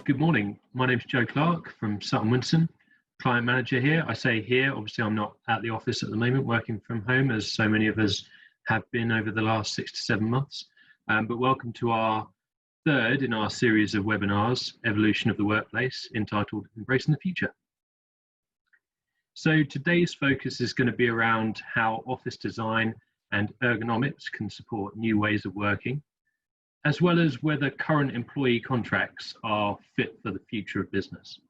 Good morning. My name's Joe Clark from Sutton Winston, client manager here. I say here, obviously I'm not at the office at the moment, working from home as so many of us have been over the last 6 to 7 months. But welcome to our third in our series of webinars, Evolution of the Workplace, entitled Embracing the Future. So today's focus is going to be around how office design and ergonomics can support new ways of working, as well as whether current employee contracts are fit for the future of business.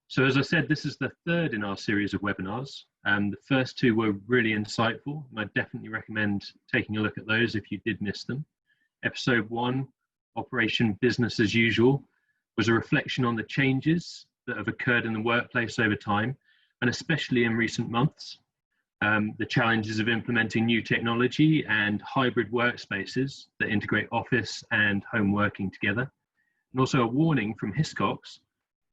So as I said, this is the third in our series of webinars. The first two were really insightful, and I definitely recommend taking a look at those if you did miss them. Episode 1, Operation Business as Usual, was a reflection on the changes that have occurred in the workplace over time, and especially in recent months. The challenges of implementing new technology and hybrid workspaces that integrate office and home working together, and also a warning from Hiscox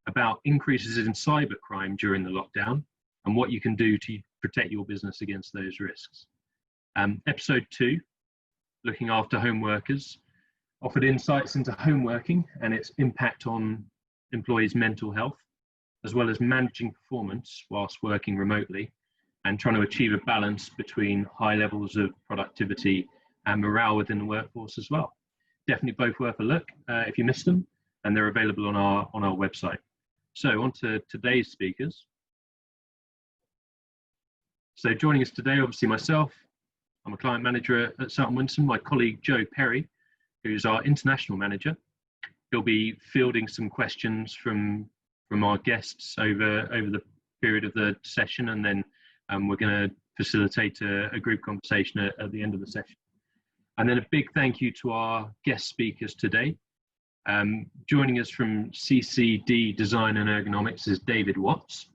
about increases in cybercrime during the lockdown and what you can do to protect your business against those risks. Episode 2, Looking After Home Workers, offered insights into home working and its impact on employees' mental health, as well as managing performance whilst working remotely, and trying to achieve a balance between high levels of productivity and morale within the workforce as well. Definitely both worth a look if you missed them, and they're available on our website. So on to today's speakers. So joining us today, obviously myself, I'm a client manager at Sutton Winston, my colleague Joe Perry, who's our international manager. He'll be fielding some questions from our guests over the period of the session, and then we're going to facilitate a group conversation at the end of the session. And then a big thank you to our guest speakers today. Joining us from CCD Design and Ergonomics is David Watts.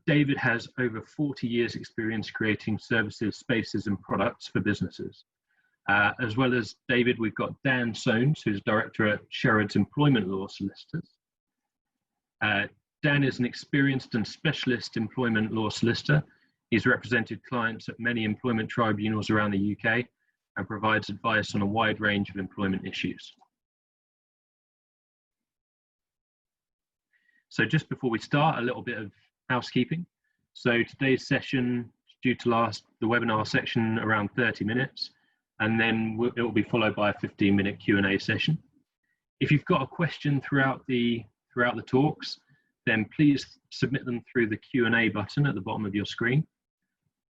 David has over 40 years experience creating services, spaces and products for businesses. As well as David, we've got Dan Soanes, who's Director at Sherrod's Employment Law Solicitors. Dan is an experienced and specialist employment law solicitor. He's represented clients at many employment tribunals around the UK and provides advice on a wide range of employment issues. So just before we start, a little bit of housekeeping. So today's session is due to last the webinar section around 30 minutes, and then it will be followed by a 15-minute Q&A session. If you've got a question throughout the talks, then please submit them through the Q&A button at the bottom of your screen.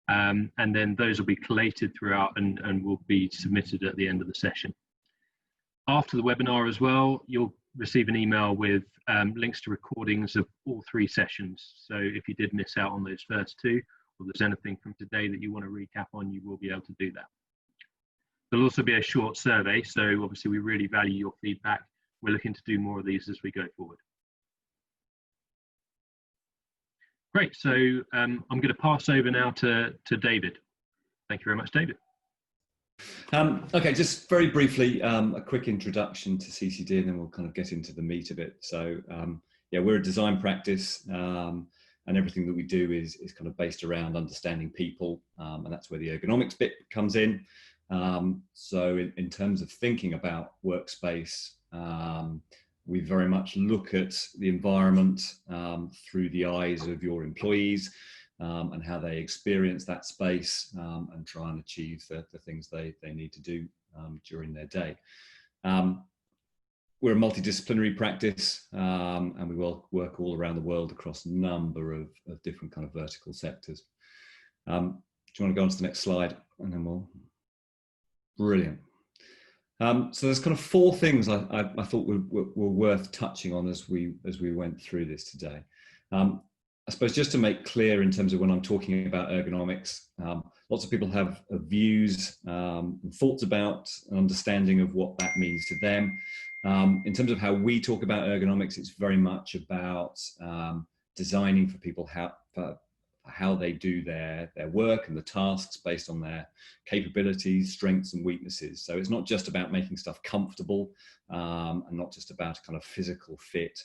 And then those will be collated throughout and will be submitted at the end of the session. After the webinar as well, you'll receive an email with links to recordings of all 3 sessions. So if you did miss out on those first 2, or there's anything from today that you want to recap on, you will be able to do that. There'll also be a short survey, so obviously we really value your feedback. We're looking to do more of these as we go forward. Great, so I'm going to pass over now to David. Thank you very much, David. Okay, just very briefly, a quick introduction to CCD, and then we'll kind of get into the meat of it. So yeah, we're a design practice, and everything that we do is kind of based around understanding people, and that's where the ergonomics bit comes in. So in terms of thinking about workspace, we very much look at the environment through the eyes of your employees and how they experience that space and try and achieve the things they need to do during their day. We're a multidisciplinary practice and we will work all around the world across a number of different kind of vertical sectors. Do you want to go on to the next slide and then we'll... Brilliant. So there's kind of 4 things I thought were worth touching on as we went through this today. I suppose just to make clear in terms of when I'm talking about ergonomics, lots of people have views and thoughts about an understanding of what that means to them. In terms of how we talk about ergonomics, it's very much about designing for people how they do their work and the tasks based on their capabilities, strengths and weaknesses. So it's not just about making stuff comfortable and not just about a kind of physical fit.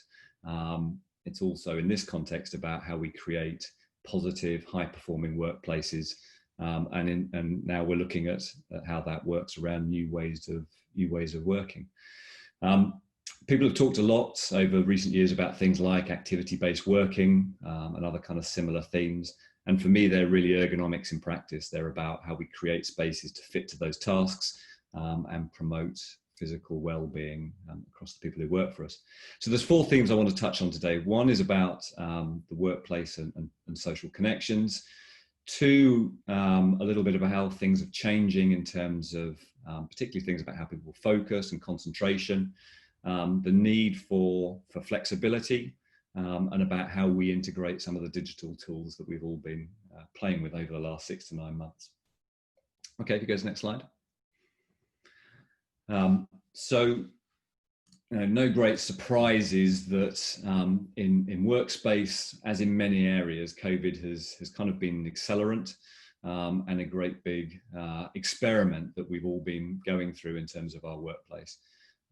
It's also in this context about how we create positive, high-performing workplaces, and now we're looking at how that works around new ways of working. People have talked a lot over recent years about things like activity-based working and other kind of similar themes. And for me, they're really ergonomics in practice. They're about how we create spaces to fit to those tasks and promote physical well-being across the people who work for us. So there's 4 themes I want to touch on today. One is about the workplace and social connections. 2, a little bit about how things are changing in terms of particularly things about how people focus and concentration, the need for flexibility, and about how we integrate some of the digital tools that we've all been playing with over the last 6 to 9 months. Okay, if you go to the next slide. So, no great surprises that in workspace, as in many areas, COVID has kind of been an accelerant and a great big experiment that we've all been going through in terms of our workplace.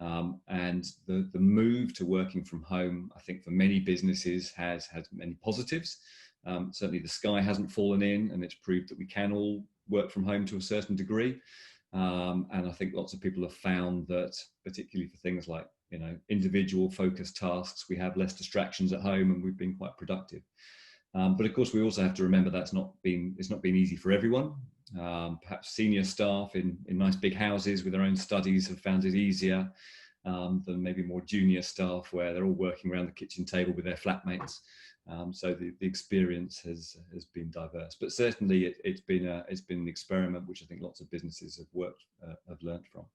And the move to working from home, I think for many businesses has had many positives. Certainly the sky hasn't fallen in, and it's proved that we can all work from home to a certain degree. And I think lots of people have found that, particularly for things like, individual focused tasks, we have less distractions at home and we've been quite productive. But of course, we also have to remember it's not been easy for everyone. Perhaps senior staff in nice big houses with their own studies have found it easier than maybe more junior staff where they're all working around the kitchen table with their flatmates. So the experience has been diverse, but certainly it's been an experiment which I think lots of businesses have learned from.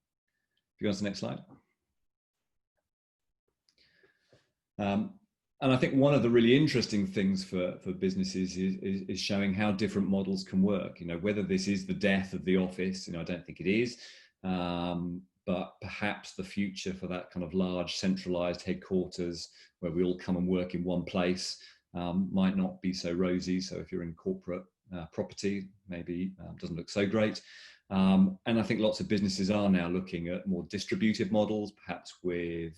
If you go on to the next slide. And I think one of the really interesting things for businesses is showing how different models can work. Whether this is the death of the office, I don't think it is, but perhaps the future for that kind of large centralized headquarters where we all come and work in one place might not be so rosy. So if you're in corporate property, maybe doesn't look so great. And I think lots of businesses are now looking at more distributed models, perhaps with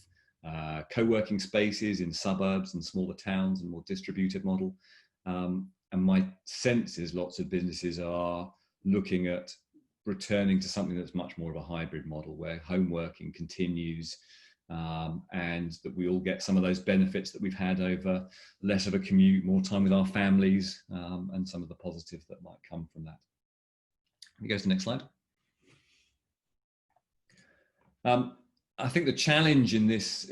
co-working spaces in suburbs and smaller towns and more distributed model. And my sense is lots of businesses are looking at returning to something that's much more of a hybrid model where home working continues and that we all get some of those benefits that we've had over less of a commute, more time with our families, and some of the positives that might come from that. Can you go to the next slide? I think the challenge in this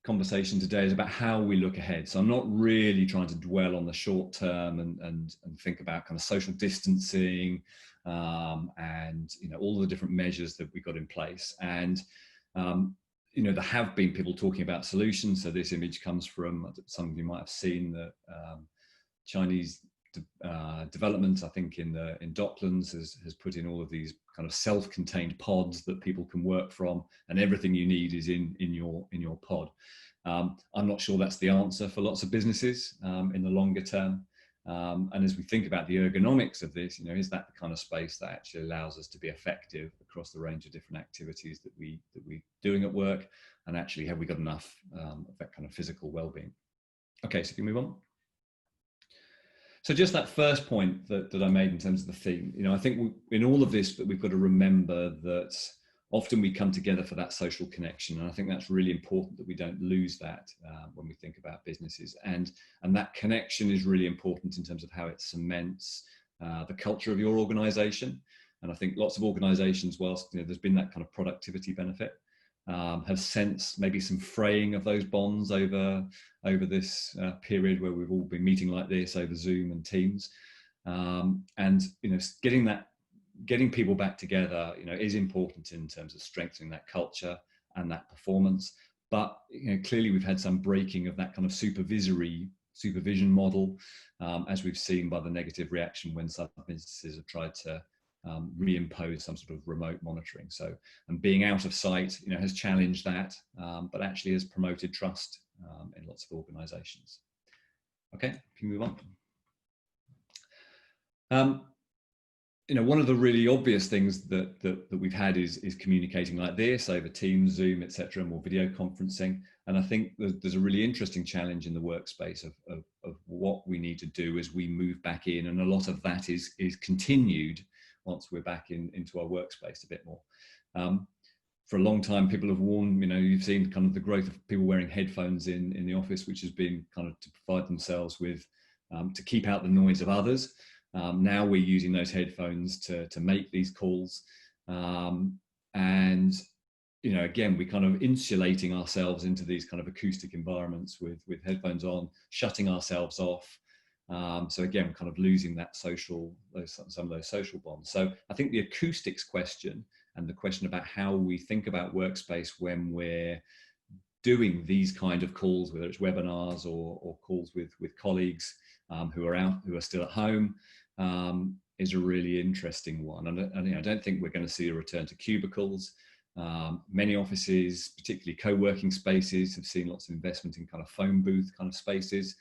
conversation today is about how we look ahead. So I'm not really trying to dwell on the short term and think about kind of social distancing and all the different measures that we've got in place. And there have been people talking about solutions. So this image comes from some of you might have seen the Chinese development, I think in Docklands has put in all of these kind of self-contained pods that people can work from, and everything you need is in your pod. I'm not sure that's the answer for lots of businesses in the longer term. And as we think about the ergonomics of this, is that the kind of space that actually allows us to be effective across the range of different activities that we're doing at work, and actually have we got enough of that kind of physical well-being? Okay, so can we move on? So just that first point that I made in terms of the theme, I think in all of this that we've got to remember that often we come together for that social connection. And I think that's really important that we don't lose that when we think about businesses. And that connection is really important in terms of how it cements the culture of your organization. And I think lots of organizations, whilst there's been that kind of productivity benefit, have sensed maybe some fraying of those bonds over this period where we've all been meeting like this over Zoom and Teams, and getting people back together is important in terms of strengthening that culture and that performance. But clearly we've had some breaking of that kind of supervision model, as we've seen by the negative reaction when some businesses have tried to reimpose some sort of remote monitoring. So, and being out of sight, has challenged that, but actually has promoted trust in lots of organizations. Okay, can you move on? One of the really obvious things that we've had is communicating like this over Teams, Zoom, etc., more video conferencing. And I think there's a really interesting challenge in the workspace of what we need to do as we move back in. And a lot of that is continued once we're back into our workspace a bit more. for a long time, people have worn, you've seen kind of the growth of people wearing headphones in the office, which has been kind of to provide themselves with, to keep out the noise of others. Now we're using those headphones to make these calls. And, again, we're kind of insulating ourselves into these kind of acoustic environments with headphones on, shutting ourselves off. So again, kind of losing that some of those social bonds. So I think the acoustics question and the question about how we think about workspace when we're doing these kind of calls, whether it's webinars or calls with colleagues who are still at home, is a really interesting one. And I don't think we're going to see a return to cubicles. Many offices, particularly co-working spaces, have seen lots of investment in kind of phone booth kind of spaces,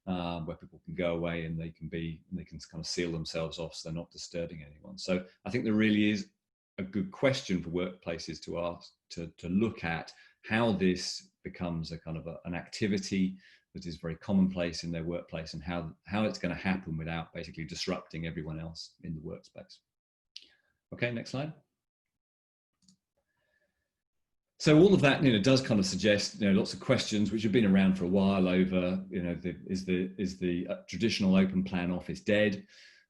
where people can go away and they can kind of seal themselves off so they're not disturbing anyone. So I think there really is a good question for workplaces to ask, to look at how this becomes a kind of an activity that is very commonplace in their workplace, and how it's going to happen without basically disrupting everyone else in the workspace. Okay, next slide. So all of that, does kind of suggest, lots of questions which have been around for a while over, is the traditional open plan office dead?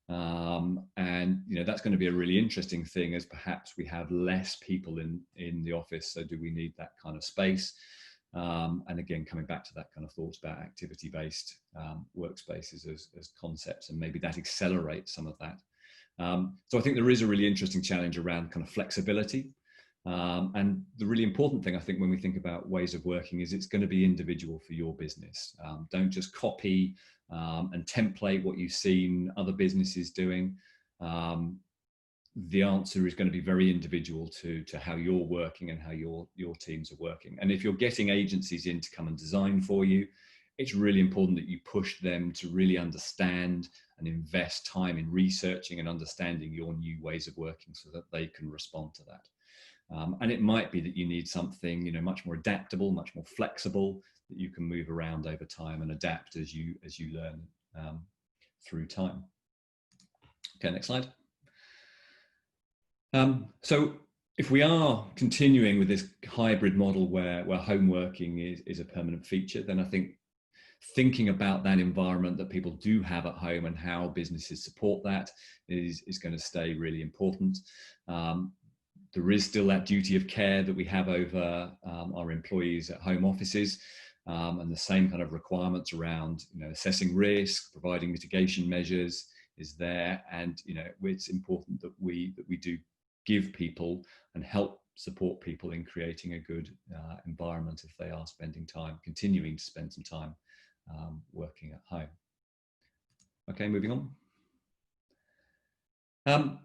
And that's going to be a really interesting thing, as perhaps we have less people in the office. So do we need that kind of space? And again, coming back to that kind of thoughts about activity-based workspaces as concepts, and maybe that accelerates some of that. So I think there is a really interesting challenge around kind of flexibility. And the really important thing, I think, when we think about ways of working is it's going to be individual for your business. Don't just copy and template what you've seen other businesses doing. The answer is going to be very individual to how you're working and how your teams are working. And if you're getting agencies in to come and design for you, it's really important that you push them to really understand and invest time in researching and understanding your new ways of working so that they can respond to that. And it might be that you need something, much more adaptable, much more flexible, that you can move around over time and adapt as you learn through time. Okay, next slide. So if we are continuing with this hybrid model where home working is a permanent feature, then I think thinking about that environment that people do have at home and how businesses support that is going to stay really important. There is still that duty of care that we have over our employees at home offices, and the same kind of requirements around assessing risk, providing mitigation measures is there, and it's important that we do give people and help support people in creating a good environment if they are continuing to spend some time working at home. Okay, moving on.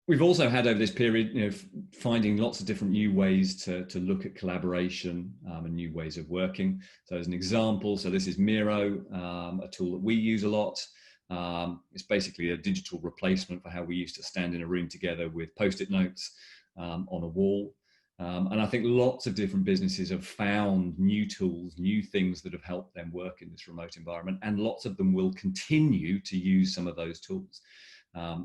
We've also had over this period, finding lots of different new ways to look at collaboration and new ways of working. So as an example, so this is Miro, a tool that we use a lot. It's basically a digital replacement for how we used to stand in a room together with Post-it notes on a wall. And I think lots of different businesses have found new tools, new things that have helped them work in this remote environment, and lots of them will continue to use some of those tools.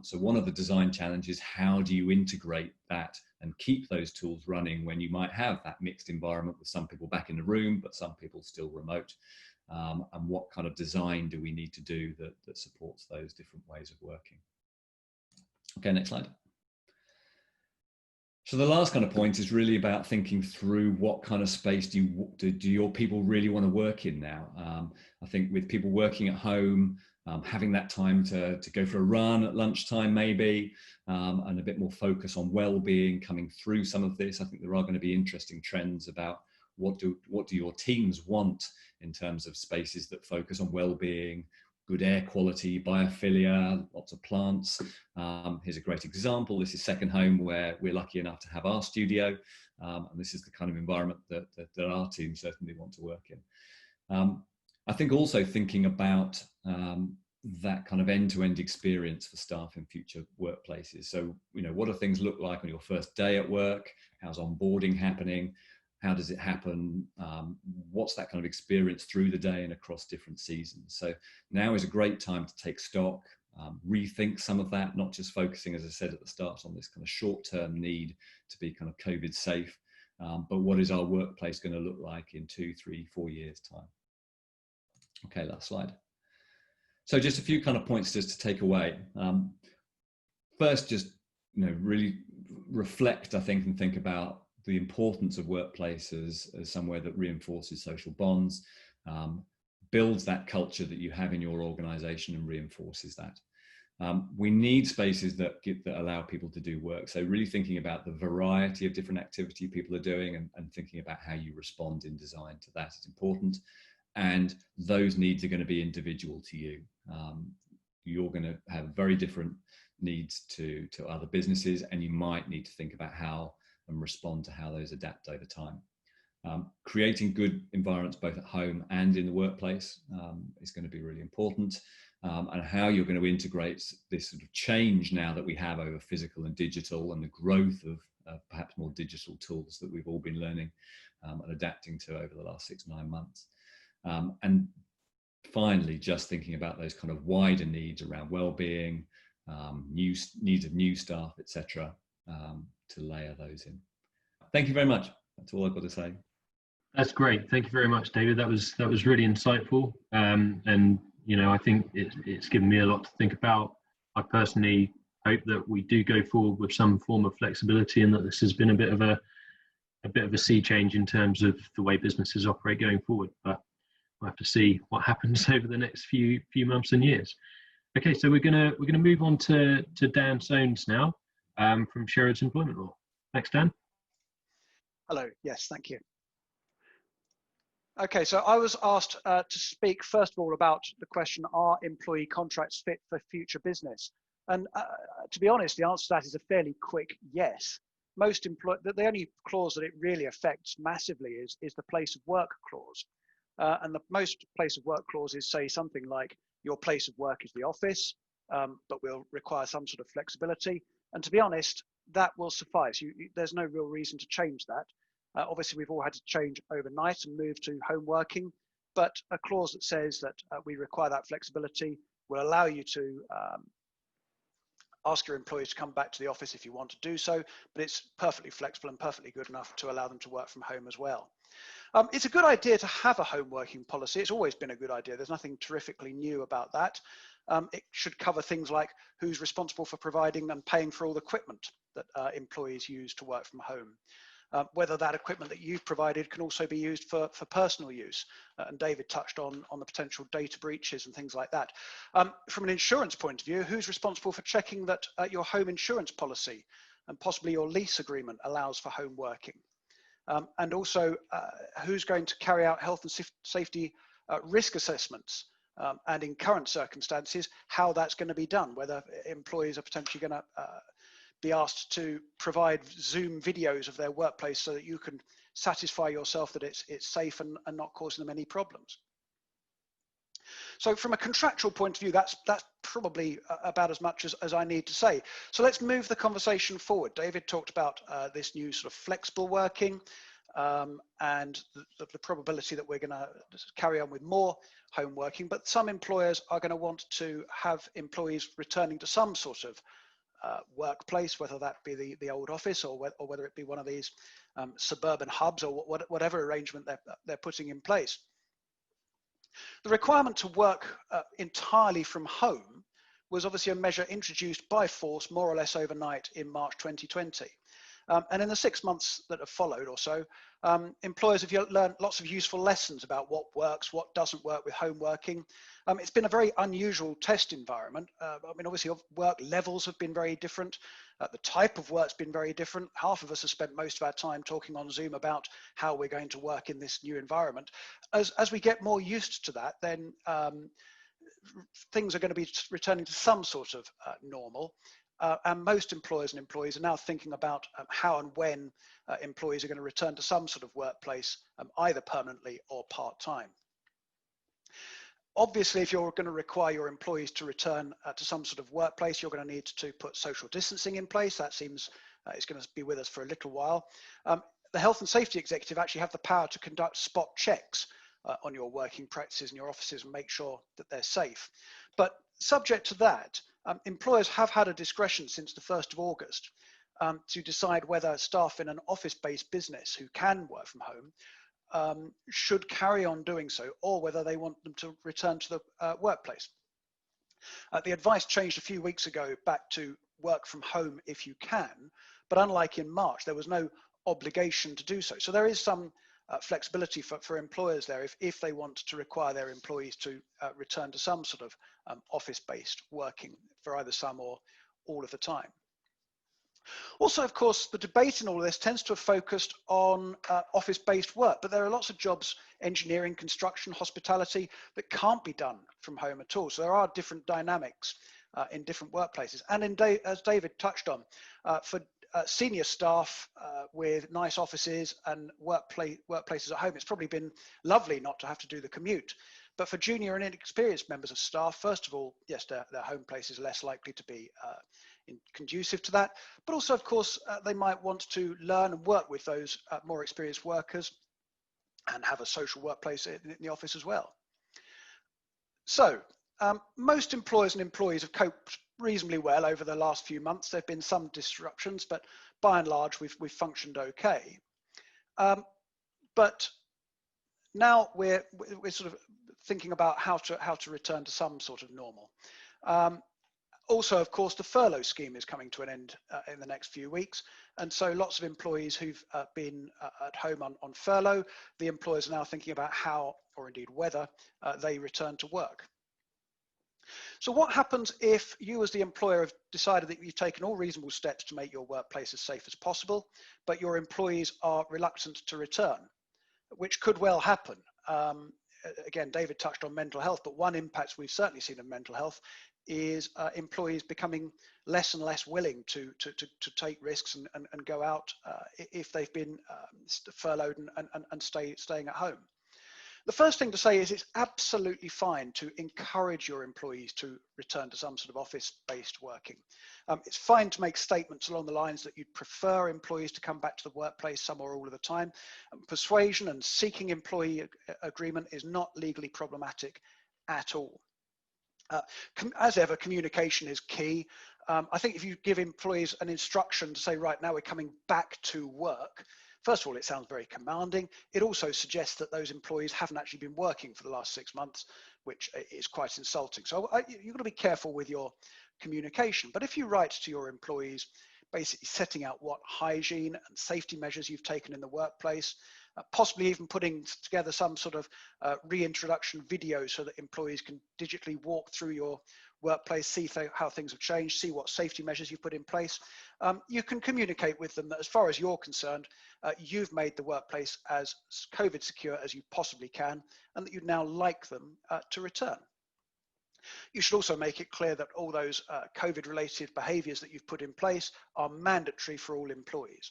So one of the design challenges, how do you integrate that and keep those tools running when you might have that mixed environment with some people back in the room, but some people still remote? And what kind of design do we need to do that supports those different ways of working? Okay, next slide. So the last kind of point is really about thinking through what kind of space do your people really want to work in now. I think with people working at home, having that time to go for a run at lunchtime maybe, and a bit more focus on well-being coming through some of this. I think there are going to be interesting trends about what do your teams want in terms of spaces that focus on well-being, good air quality, biophilia, lots of plants. Here's a great example. This is Second Home, where we're lucky enough to have our studio. And this is the kind of environment that our team certainly want to work in. I think also thinking about that kind of end-to-end experience for staff in future workplaces. So, what do things look like on your first day at work? How's onboarding happening? How does it happen? What's that kind of experience through the day and across different seasons? So now is a great time to take stock, rethink some of that, not just focusing, as I said at the start, on this kind of short-term need to be kind of COVID safe, but what is our workplace going to look like in 2, 3, 4 years' time? Okay, last slide. So just a few kind of points just to take away. First, just really reflect, I think, and think about the importance of workplaces as somewhere that reinforces social bonds, builds that culture that you have in your organization and reinforces that. We need spaces that allow people to do work. So really thinking about the variety of different activity people are doing and thinking about how you respond in design to that is important. And those needs are going to be individual to you. You're going to have very different needs to other businesses, and you might need to think about how and respond to how those adapt over time. Creating good environments both at home and in the workplace is going to be really important, and how you're going to integrate this sort of change now that we have over physical and digital, and the growth of perhaps more digital tools that we've all been learning and adapting to over the last 6 to 9 months. And finally, just thinking about those kind of wider needs around well-being, needs of new staff, etc., to layer those in. Thank you very much. That's all I've got to say. That's great. Thank you very much, David. That was really insightful, and I think it's given me a lot to think about. I personally hope that we do go forward with some form of flexibility, and that this has been a bit of a sea change in terms of the way businesses operate going forward. But we'll have to see what happens over the next few months and years. Okay, so we're gonna move on to Dan Soanes now, from Sherrod's Employment Law. Thanks, Dan. Hello. Yes, thank you. Okay, so I was asked to speak first of all about the question: are employee contracts fit for future business? And to be honest, the answer to that is a fairly quick yes. The only clause that it really affects massively is the place of work clause. And the most place of work clauses say something like your place of work is the office, but will require some sort of flexibility. And to be honest, that will suffice. There's no real reason to change that. Obviously, we've all had to change overnight and move to home working, but a clause that says that we require that flexibility will allow you to ask your employees to come back to the office if you want to do so, but it's perfectly flexible and perfectly good enough to allow them to work from home as well. It's a good idea to have a home working policy. It's always been a good idea. There's nothing terrifically new about that. It should cover things like who's responsible for providing and paying for all the equipment that employees use to work from home. Whether that equipment that you've provided can also be used for personal use. And David touched on the potential data breaches and things like that. From an insurance point of view, who's responsible for checking that your home insurance policy and possibly your lease agreement allows for home working? And also, who's going to carry out health and safety risk assessments? And in current circumstances, how that's going to be done, whether employees are potentially going to be asked to provide Zoom videos of their workplace so that you can satisfy yourself that it's safe and not causing them any problems. So from a contractual point of view, that's probably about as much as I need to say. So let's move the conversation forward. David talked about this new sort of flexible working and the probability that we're going to carry on with more home working, but some employers are going to want to have employees returning to some sort of workplace, whether that be the old office or whether it be one of these suburban hubs or whatever arrangement they're putting in place. The requirement to work entirely from home was obviously a measure introduced by force more or less overnight in March 2020. And in the 6 months that have followed or so, employers have learned lots of useful lessons about what works, what doesn't work with home working. It's been a very unusual test environment. I mean, obviously work levels have been very different. The type of work's been very different. Half of us have spent most of our time talking on Zoom about how we're going to work in this new environment. As we get more used to that, then things are going to be returning to some sort of normal. And most employers and employees are now thinking about how and when employees are going to return to some sort of workplace, either permanently or part-time. Obviously, if you're going to require your employees to return to some sort of workplace, you're going to need to put social distancing in place. That seems it's going to be with us for a little while. The health and safety executive actually have the power to conduct spot checks on your working practices in your offices and make sure that they're safe. But subject to that, employers have had a discretion since the 1st of August to decide whether staff in an office-based business who can work from home should carry on doing so, or whether they want them to return to the workplace. The advice changed a few weeks ago back to work from home if you can, but unlike in March, there was no obligation to do so. So there is some flexibility for employers there if they want to require their employees to return to some sort of office-based working for either some or all of the time. Also, of course, the debate in all of this tends to have focused on office-based work, but there are lots of jobs, engineering, construction, hospitality, that can't be done from home at all. So there are different dynamics in different workplaces. And as David touched on, for senior staff with nice offices and workplaces at home, it's probably been lovely not to have to do the commute. But for junior and inexperienced members of staff, first of all, yes, their home place is less likely to be conducive to that. But also, of course, they might want to learn and work with those more experienced workers and have a social workplace in the office as well. So most employers and employees have coped reasonably well over the last few months. There have been some disruptions, but by and large, we've functioned okay. But now we're sort of thinking about how to return to some sort of normal. Also, of course, the furlough scheme is coming to an end in the next few weeks. And so lots of employees who've been at home on furlough, the employers are now thinking about how, or indeed whether, they return to work. So what happens if you as the employer have decided that you've taken all reasonable steps to make your workplace as safe as possible, but your employees are reluctant to return, which could well happen. Again, David touched on mental health, but one impact we've certainly seen of mental health is employees becoming less and less willing to take risks and go out if they've been furloughed and staying at home. The first thing to say is it's absolutely fine to encourage your employees to return to some sort of office-based working. It's fine to make statements along the lines that you'd prefer employees to come back to the workplace some or all of the time. Persuasion and seeking employee agreement is not legally problematic at all. As ever, communication is key. I think if you give employees an instruction to say, right, now we're coming back to work, first of all, it sounds very commanding. It also suggests that those employees haven't actually been working for the last 6 months, which is quite insulting. So you've got to be careful with your communication. But if you write to your employees, basically setting out what hygiene and safety measures you've taken in the workplace, possibly even putting together some sort of reintroduction video so that employees can digitally walk through your workplace, see how things have changed, see what safety measures you've put in place. You can communicate with them that as far as you're concerned, you've made the workplace as COVID secure as you possibly can, and that you'd now like them to return. You should also make it clear that all those COVID related behaviours that you've put in place are mandatory for all employees.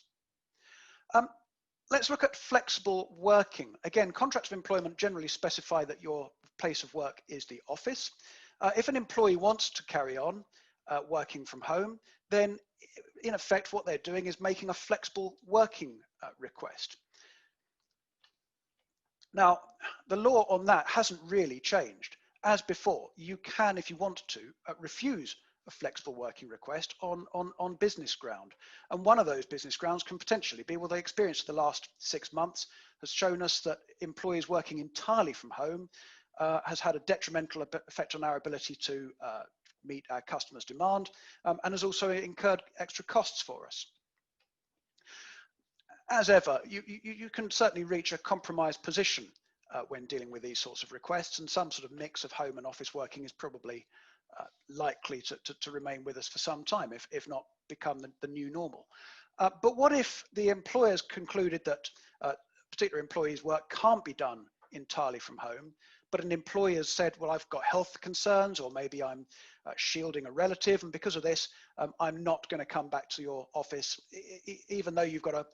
Let's look at flexible working. Again, contracts of employment generally specify that your place of work is the office. If an employee wants to carry on working from home, then in effect what they're doing is making a flexible working request. Now, the law on that hasn't really changed. As before, you can, if you want to, refuse a flexible working request on business ground. And one of those business grounds can potentially be, well, the experience of the last 6 months has shown us that employees working entirely from home has had a detrimental effect on our ability to meet our customers' demand and has also incurred extra costs for us. As ever, you can certainly reach a compromised position when dealing with these sorts of requests, and some sort of mix of home and office working is probably likely to remain with us for some time, if not become the new normal. But what if the employers concluded that particular employees' work can't be done entirely from home, but an employer has said, well, I've got health concerns, or maybe I'm shielding a relative, and because of this, I'm not going to come back to your office, even though you've got a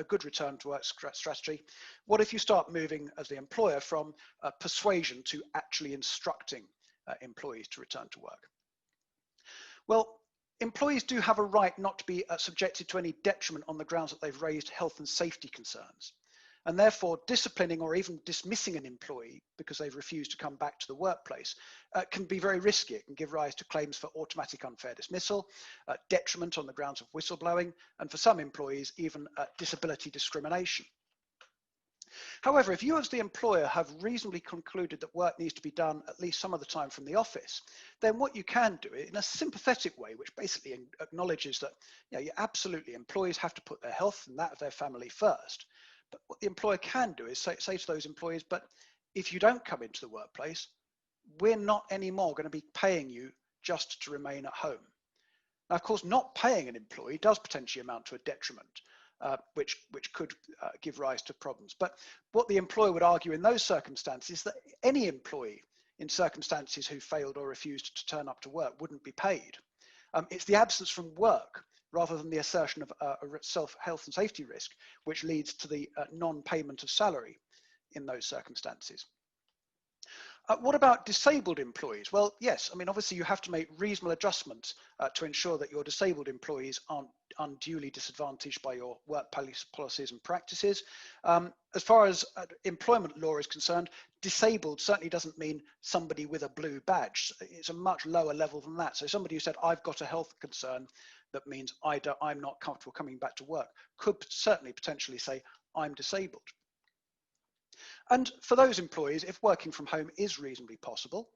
good return to work strategy. What if you start moving as the employer from persuasion to actually instructing employees to return to work? Well, employees do have a right not to be subjected to any detriment on the grounds that they've raised health and safety concerns. And therefore, disciplining or even dismissing an employee because they've refused to come back to the workplace can be very risky. It can give rise to claims for automatic unfair dismissal, detriment on the grounds of whistleblowing, and for some employees, even disability discrimination. However, if you as the employer have reasonably concluded that work needs to be done at least some of the time from the office, then what you can do in a sympathetic way, which basically acknowledges that absolutely employees have to put their health and that of their family first. But what the employer can do is say to those employees, but if you don't come into the workplace, we're not anymore going to be paying you just to remain at home. Now, of course, not paying an employee does potentially amount to a detriment, which could give rise to problems. But what the employer would argue in those circumstances is that any employee in circumstances who failed or refused to turn up to work wouldn't be paid. It's the absence from work rather than the assertion of a health and safety risk, which leads to the non-payment of salary in those circumstances. What about disabled employees? Well, yes, I mean, obviously you have to make reasonable adjustments to ensure that your disabled employees aren't unduly disadvantaged by your work policies and practices. As far as employment law is concerned, disabled certainly doesn't mean somebody with a blue badge. It's a much lower level than that. So somebody who said, I've got a health concern that means I'm not comfortable coming back to work could certainly potentially say, I'm disabled. And for those employees, if working from home is reasonably possible,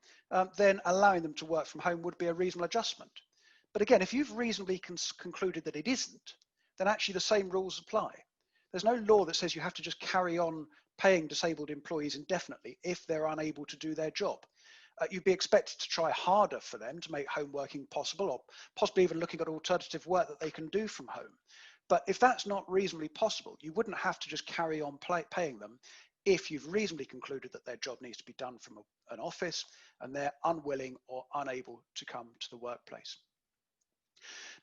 then allowing them to work from home would be a reasonable adjustment. But again, if you've reasonably concluded that it isn't, then actually the same rules apply. There's no law that says you have to just carry on paying disabled employees indefinitely if they're unable to do their job. You'd be expected to try harder for them to make home working possible, or possibly even looking at alternative work that they can do from home. But if that's not reasonably possible, you wouldn't have to just carry on paying them if you've reasonably concluded that their job needs to be done from an office and they're unwilling or unable to come to the workplace.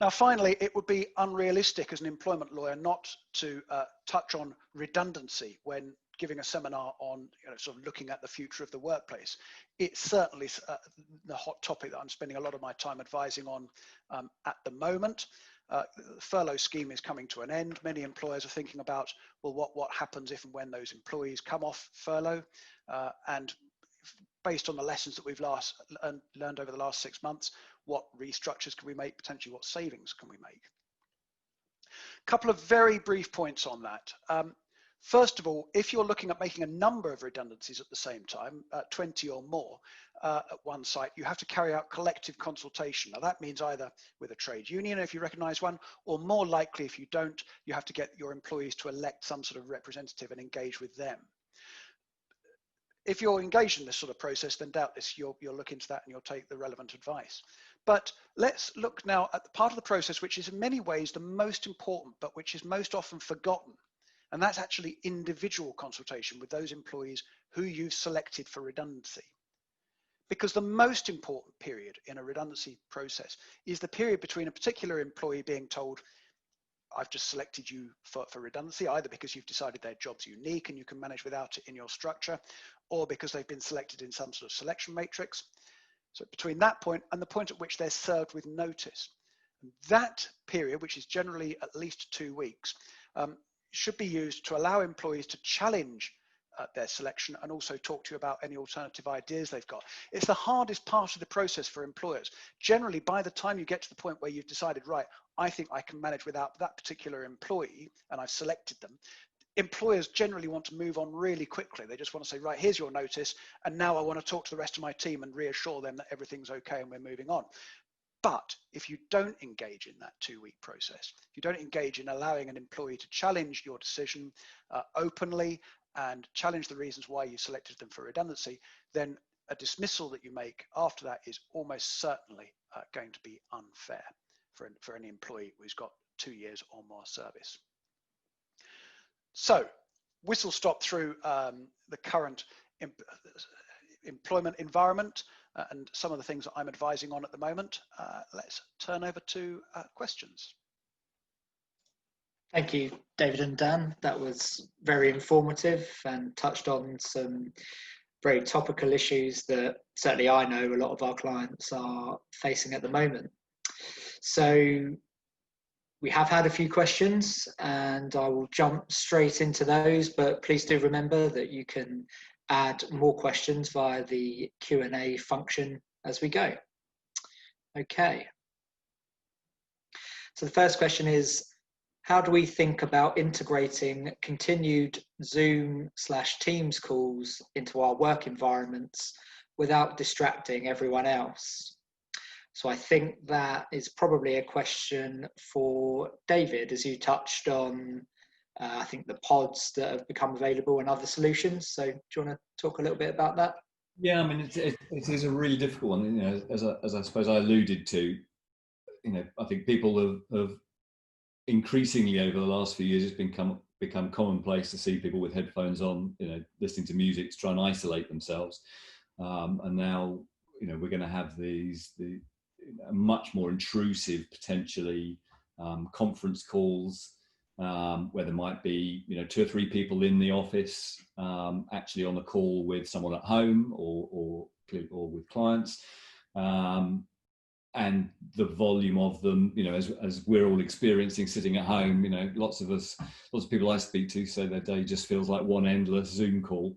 Now, finally, it would be unrealistic as an employment lawyer not to touch on redundancy when giving a seminar on sort of looking at the future of the workplace. It's certainly the hot topic that I'm spending a lot of my time advising on at the moment. The furlough scheme is coming to an end. Many employers are thinking about, well, what happens if and when those employees come off furlough? And based on the lessons that we've learned over the last 6 months, what restructures can we make? Potentially, what savings can we make? A couple of very brief points on that. First of all, if you're looking at making a number of redundancies at the same time, 20 or more at one site, you have to carry out collective consultation. Now that means either with a trade union if you recognise one, or more likely if you don't, you have to get your employees to elect some sort of representative and engage with them. If you're engaged in this sort of process, then doubtless you'll look into that and you'll take the relevant advice. But let's look now at the part of the process which is in many ways the most important, but which is most often forgotten. And that's actually individual consultation with those employees who you've selected for redundancy. Because the most important period in a redundancy process is the period between a particular employee being told, I've just selected you for redundancy, either because you've decided their job's unique and you can manage without it in your structure, or because they've been selected in some sort of selection matrix. So between that point and the point at which they're served with notice, that period, which is generally at least 2 weeks, should be used to allow employees to challenge their selection and also talk to you about any alternative ideas they've got. It's the hardest part of the process for employers. Generally, by the time you get to the point where you've decided, right, I think I can manage without that particular employee and I've selected them, employers generally want to move on really quickly. They just want to say, right, here's your notice, and now I want to talk to the rest of my team and reassure them that everything's okay and we're moving on. But if you don't engage in that 2-week process, if you don't engage in allowing an employee to challenge your decision openly and challenge the reasons why you selected them for redundancy, then a dismissal that you make after that is almost certainly going to be unfair for any employee who's got 2 years or more service. So, whistle stop through the current employment environment and some of the things that I'm advising on at the moment. Let's turn over to questions. Thank you, David and Dan. That was very informative and touched on some very topical issues that certainly I know a lot of our clients are facing at the moment. So we have had a few questions, and I will jump straight into those, but please do remember that you can add more questions via the Q&A function as we go. Okay. So the first question is, how do we think about integrating continued Zoom/Teams calls into our work environments without distracting everyone else? So I think that is probably a question for David, as you touched on, I think the pods that have become available and other solutions. So do you want to talk a little bit about that? Yeah, I mean, it is a really difficult one. You know, as I suppose I alluded to, you know, I think people have increasingly over the last few years, it's become commonplace to see people with headphones on, you know, listening to music to try and isolate themselves. And now, you know, we're going to have the much more intrusive, potentially conference calls where there might be, you know, 2 or 3 people in the office actually on a call with someone at home or with clients. And the volume of them, you know, as we're all experiencing sitting at home, you know, lots of people I speak to say their day just feels like one endless Zoom call.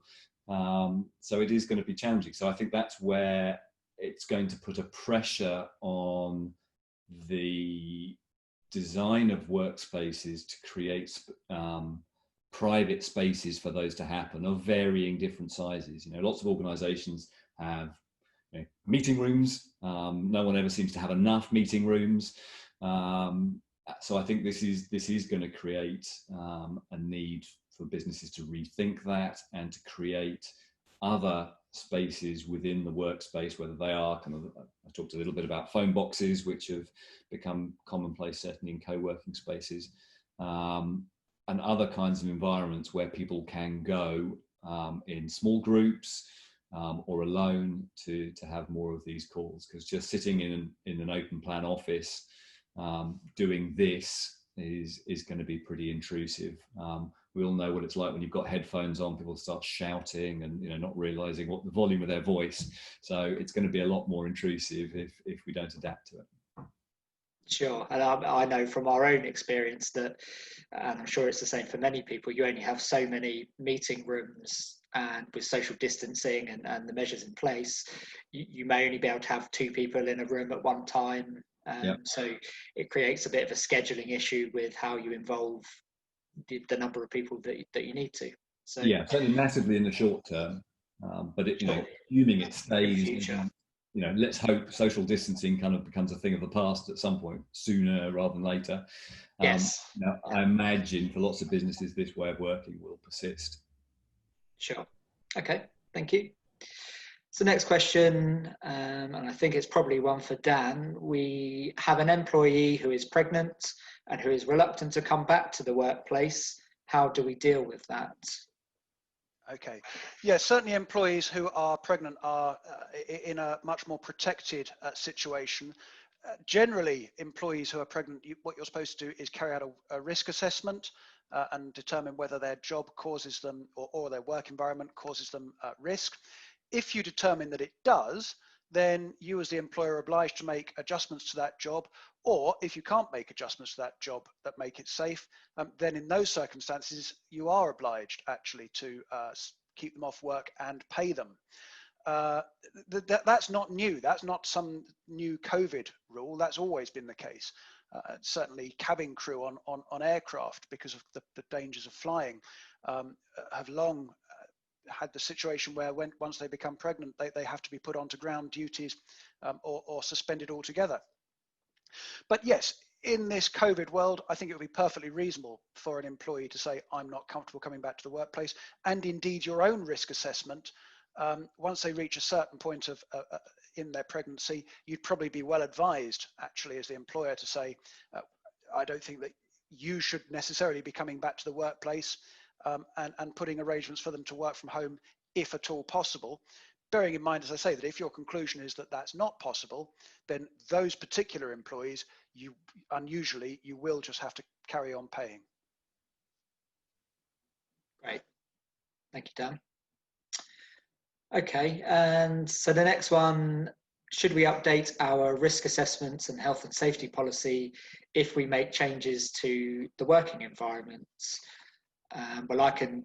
So it is going to be challenging. So I think that's where it's going to put a pressure on the design of workspaces to create private spaces for those to happen of varying different sizes. You know, lots of organizations have, you know, meeting rooms. No one ever seems to have enough meeting rooms. So I think this is going to create a need for businesses to rethink that and to create other spaces within the workspace, whether they are kind of, I talked a little bit about phone boxes, which have become commonplace certainly in co-working spaces, and other kinds of environments where people can go in small groups, or alone to have more of these calls, because just sitting in an open plan office doing this is going to be pretty intrusive. We all know what it's like when you've got headphones on, people start shouting and, you know, not realizing what the volume of their voice. So it's going to be a lot more intrusive if we don't adapt to it. Sure, and I know from our own experience that, and I'm sure it's the same for many people, you only have so many meeting rooms, and with social distancing and the measures in place, you may only be able to have 2 people in a room at one time. Yep. So it creates a bit of a scheduling issue with how you involve the number of people that you need to. So yeah, certainly massively in the short term, but it, you know, assuming it stays, you know, let's hope social distancing kind of becomes a thing of the past at some point, sooner rather than later. Yes. Now, I imagine for lots of businesses, this way of working will persist. Sure. Okay, thank you. So next question, and I think it's probably one for Dan. We have an employee who is pregnant and who is reluctant to come back to the workplace. How do we deal with that? Okay. Yeah, certainly employees who are pregnant are in a much more protected situation. Generally, employees who are pregnant, what you're supposed to do is carry out a risk assessment and determine whether their job causes them or their work environment causes them risk. If you determine that it does, then you as the employer are obliged to make adjustments to that job, or if you can't make adjustments to that job that make it safe, then in those circumstances, you are obliged actually to keep them off work and pay them. That's not new. That's not some new COVID rule. That's always been the case. Certainly cabin crew on aircraft, because of the dangers of flying, have long had the situation where once they become pregnant, they have to be put onto ground duties or suspended altogether. But yes, in this COVID world, I think it would be perfectly reasonable for an employee to say, I'm not comfortable coming back to the workplace. And indeed, your own risk assessment, once they reach a certain point of in their pregnancy, you'd probably be well advised, actually, as the employer to say, I don't think that you should necessarily be coming back to the workplace, and putting arrangements for them to work from home if at all possible. Bearing in mind, as I say, that if your conclusion is that that's not possible, then those particular employees, you will just have to carry on paying. Great. Thank you, Dan. Okay, and so the next one should we update our risk assessments and health and safety policy if we make changes to the working environments? Well, I can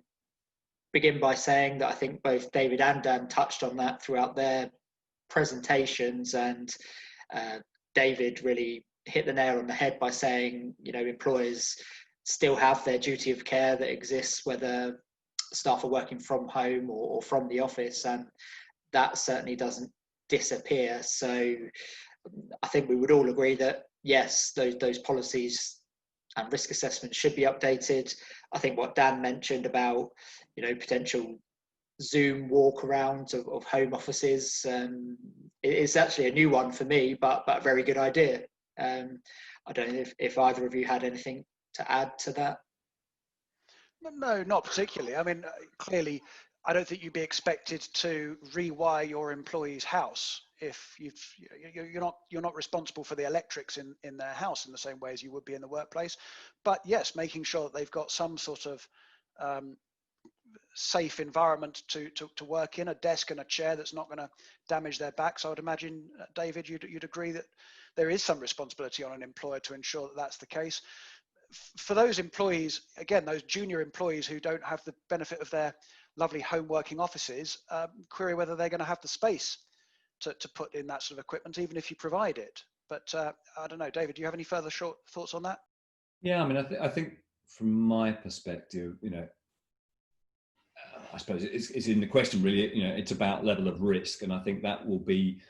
begin by saying that I think both David and Dan touched on that throughout their presentations, and David really hit the nail on the head by saying, you know, employers still have their duty of care that exists whether staff are working from home or from the office, and that certainly doesn't disappear. So I think we would all agree that yes, those policies and risk assessments should be updated. I think what Dan mentioned about, you know, potential Zoom walkarounds of home offices is actually a new one for me, but a very good idea. I don't know if either of you had anything to add to that. No, not particularly. I mean, clearly, I don't think you'd be expected to rewire your employee's house if you're not responsible for the electrics in their house in the same way as you would be in the workplace. But yes, making sure that they've got some sort of safe environment to work in, a desk and a chair that's not going to damage their back. So I would imagine, David, you'd agree that there is some responsibility on an employer to ensure that that's the case. For those employees, again, those junior employees who don't have the benefit of their lovely home working offices, query whether they're going to have the space to put in that sort of equipment, even if you provide it. But I don't know, David, do you have any further short thoughts on that? Yeah, I mean, I think from my perspective, you know, I suppose it's in the question really, you know, it's about level of risk. And I think that will be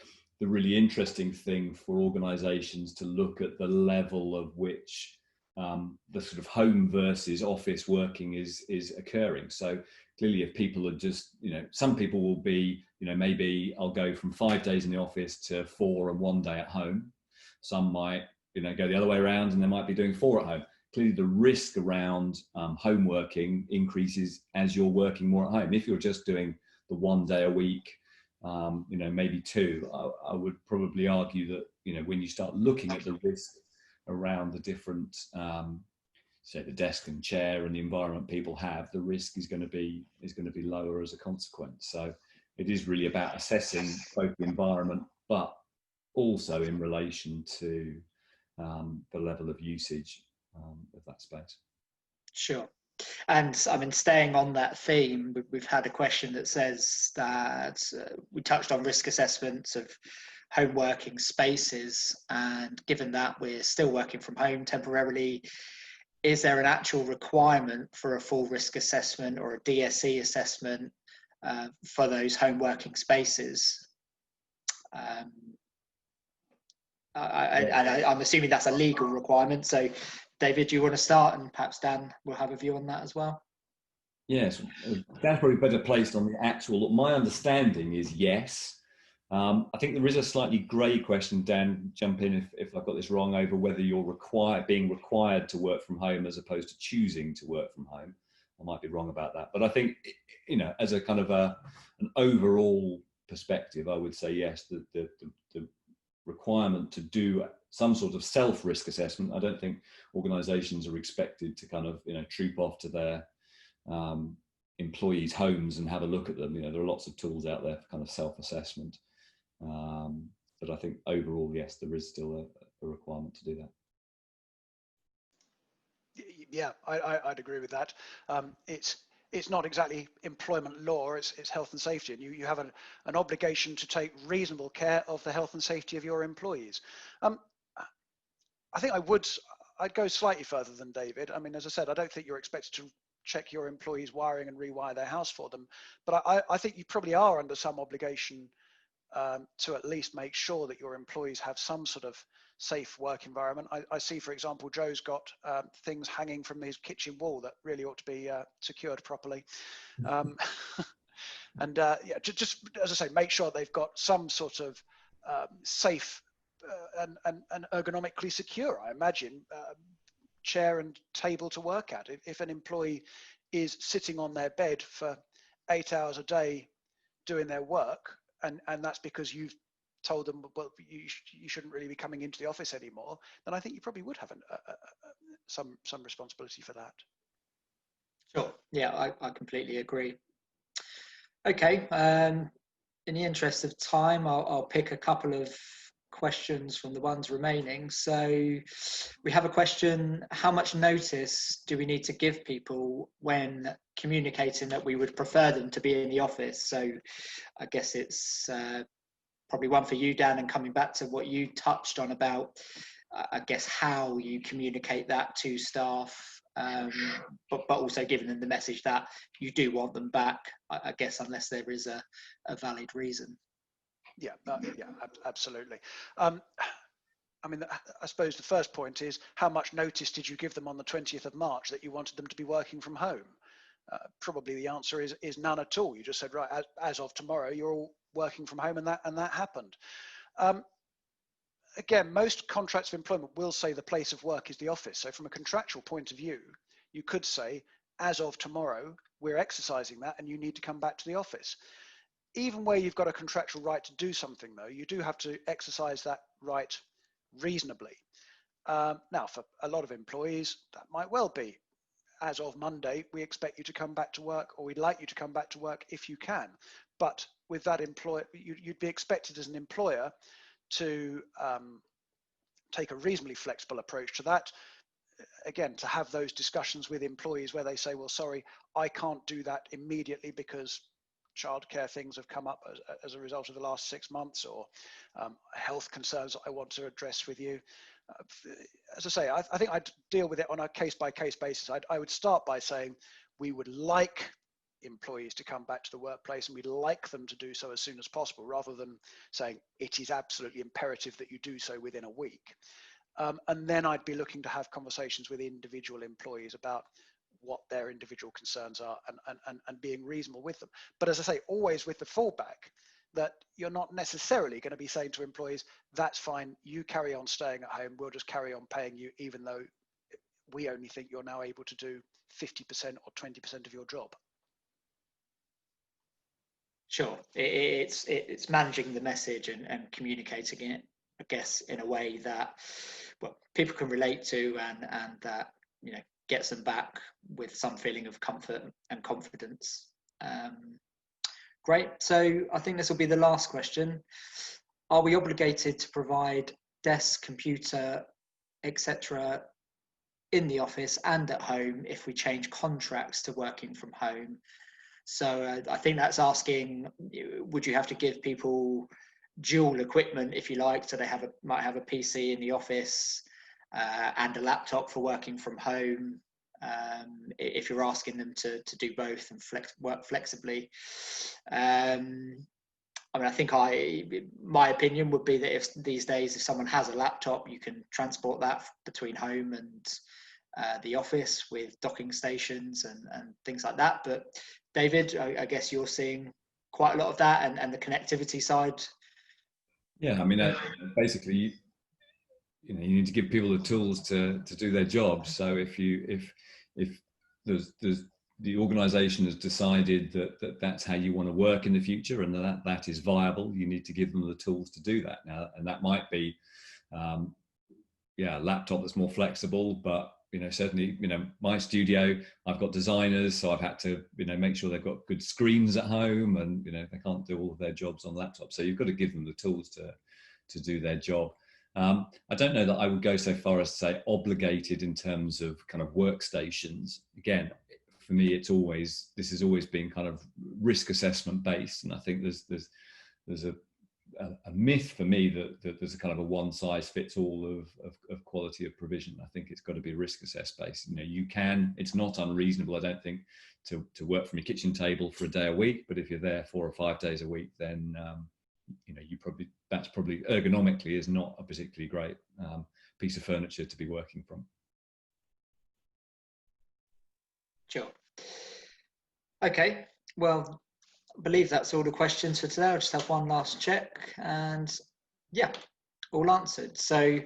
the really interesting thing for organizations to look at the level of which the sort of home versus office working is occurring. So clearly if people are just, you know, some people will be, you know, maybe I'll go from 5 days in the office to 4 and 1 day at home. Some might, you know, go the other way around and they might be doing 4 at home. Clearly the risk around home working increases as you're working more at home. If you're just doing the 1 day a week, you know, maybe 2, I would probably argue that, you know, when you start looking at the risk around the different, say the desk and chair and the environment people have, the risk is going to be lower as a consequence. So it is really about assessing both the environment, but also in relation to the level of usage of that space. Sure. And I mean, staying on that theme, we've had a question that says that we touched on risk assessments of home working spaces, and given that we're still working from home temporarily, is there an actual requirement for a full risk assessment or a DSE assessment for those home working spaces? I'm assuming that's a legal requirement. So David, do you want to start, and perhaps Dan will have a view on that as well? Yes, Dan's probably better placed on the actual. My understanding is yes. I think there is a slightly grey question, Dan, jump in if I've got this wrong, over whether you're being required to work from home as opposed to choosing to work from home. I might be wrong about that. But I think, you know, as a kind of an overall perspective, I would say yes, the requirement to do some sort of self-risk assessment. I don't think organisations are expected to kind of, you know, troop off to their employees' homes and have a look at them. You know, there are lots of tools out there for kind of self-assessment. But I think overall, yes, there is still a requirement to do that. Yeah, I'd agree with that. It's not exactly employment law, it's health and safety, and you have an obligation to take reasonable care of the health and safety of your employees. I think I'd go slightly further than David. I mean, as I said, I don't think you're expected to check your employees' wiring and rewire their house for them, but I think you probably are under some obligation to at least make sure that your employees have some sort of safe work environment. I see, for example, Joe's got things hanging from his kitchen wall that really ought to be secured properly. And yeah, just as I say, make sure they've got some sort of safe and ergonomically secure, I imagine, chair and table to work at. If an employee is sitting on their bed for 8 hours a day doing their work, and that's because you've told them, well, you shouldn't really be coming into the office anymore, then I think you probably would have some responsibility for that. Sure. Yeah, I completely agree. Okay. in the interest of time, I'll pick a couple of questions from the ones remaining. So we have a question: how much notice do we need to give people when communicating that we would prefer them to be in the office? So I guess it's probably one for you, Dan, and coming back to what you touched on about, I guess, how you communicate that to staff, but also giving them the message that you do want them back, I guess, unless there is a valid reason. Yeah, absolutely. I mean, I suppose the first point is, how much notice did you give them on the 20th of March that you wanted them to be working from home? Probably the answer is none at all. You just said, right, as of tomorrow, you're all working from home, and that happened. Again, most contracts of employment will say the place of work is the office. So from a contractual point of view, you could say, as of tomorrow, we're exercising that and you need to come back to the office. Even where you've got a contractual right to do something, though, you do have to exercise that right reasonably. Now, for a lot of employees, that might well be, as of Monday, we expect you to come back to work, or we'd like you to come back to work if you can. But with that employer, you'd be expected as an employer to take a reasonably flexible approach to that. Again, to have those discussions with employees where they say, well, sorry, I can't do that immediately because childcare things have come up as a result of the last 6 months, or health concerns I want to address with you. As I say, I think I'd deal with it on a case-by-case basis. I would start by saying we would like employees to come back to the workplace, and we'd like them to do so as soon as possible, rather than saying it is absolutely imperative that you do so within a week. And then I'd be looking to have conversations with individual employees about what their individual concerns are, and being reasonable with them. But as I say, always with the fallback that you're not necessarily going to be saying to employees, that's fine, you carry on staying at home, we'll just carry on paying you, even though we only think you're now able to do 50% or 20% of your job. Sure, it's managing the message and communicating it, I guess, in a way that, well, people can relate to, and that, you know, gets them back with some feeling of comfort and confidence. Great. So I think this will be the last question. Are we obligated to provide desk, computer, etc. in the office and at home if we change contracts to working from home? So I think that's asking, would you have to give people dual equipment, if you like, so they might have a PC in the office and a laptop for working from home, if you're asking them to do both and work flexibly. I mean, I think my opinion would be that if these days, if someone has a laptop, you can transport that between home and the office with docking stations and things like that. But David, I guess you're seeing quite a lot of that, and the connectivity side. Yeah, I mean, basically, you need to give people the tools to do their jobs. So if there's the organisation has decided that that's how you want to work in the future, and that is viable, you need to give them the tools to do that now. And that might be, a laptop that's more flexible, but certainly, my studio, I've got designers, so I've had to, make sure they've got good screens at home, and they can't do all of their jobs on laptops. So you've got to give them the tools to do their job. I don't know that I would go so far as to say obligated in terms of kind of workstations. Again, for me, this has always been kind of risk assessment based, and I think there's a myth for me that there's a kind of a one size fits all of quality of provision. I think it's got to be risk assessed based. It's not unreasonable, I don't think, to work from your kitchen table for a day a week, but if you're there 4 or 5 days a week, then that's probably ergonomically is not a particularly great piece of furniture to be working from. Sure. Okay, well, I believe that's all the questions for today. I'll just have one last check, and yeah, all answered. So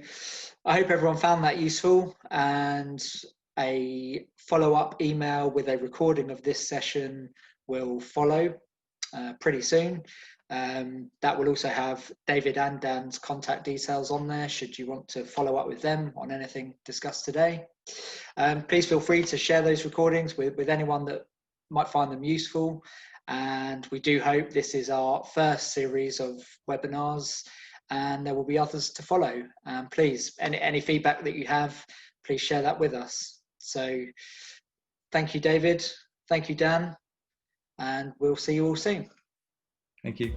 I hope everyone found that useful, and a follow-up email with a recording of this session will follow pretty soon. That will also have David and Dan's contact details on there should you want to follow up with them on anything discussed today. Please feel free to share those recordings with anyone that might find them useful. And we do hope this is our first series of webinars, and there will be others to follow. Please, any feedback that you have, please share that with us. So thank you, David. Thank you, Dan. And we'll see you all soon. Thank you.